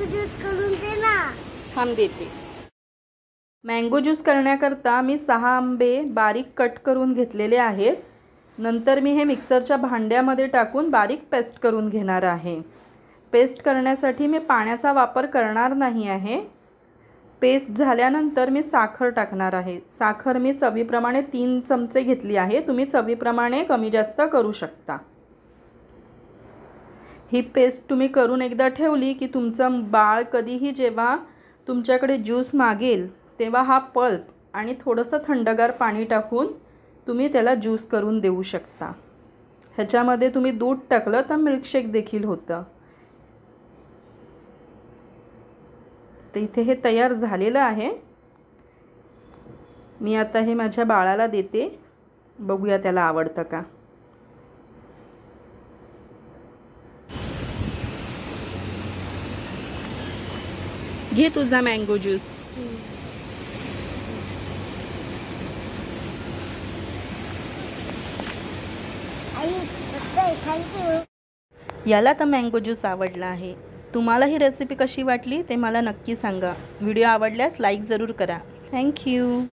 Mango juice करून दे ना. थांब देते. मँगो ज्यूस करण्याकरता मी 6 आंबे बारीक कट करून घेतलेले आहेत. नंतर मी हे मिक्सरच्या भांड्यामध्ये टाकून बारीक पेस्ट करून घेणार आहे. पेस्ट करण्यासाठी मी पाण्याचा वापर करणार नाही आहे. पेस्ट झाल्यानंतर मी साखर टाकणार आहे. साखर मी चवीप्रमाणे 3 चमचे घेतली आहे. तुम्ही चवीप्रमाणे कमी जास्त करू शकता. ही पेस्ट तुम्ही करून एकदा ठेवली की तुमचं बाळ कधीही जेव्हा तुमच्याकडे ज्यूस मागेल तेव्हा हा पल्प आणि थोडंसं थंडगार पाणी टाकून तुम्ही त्याला ज्यूस करून देऊ शकता. ह्याच्यामध्ये तुम्ही दूध टाकलं तर मिल्कशेक देखील होतं. तर इथे हे तयार झालेलं आहे. मी आता हे माझ्या बाळाला देते. बघूया त्याला आवडतं का. घे तुझा मँगो ज्यूस. आई थँक्यू. याला तर मँगो ज्यूस आवडला आहे. तुम्हाला ही रेसिपी कशी वाटली ते मला नक्की सांगा. व्हिडिओ आवडल्यास लाईक जरूर करा. थँक्यू.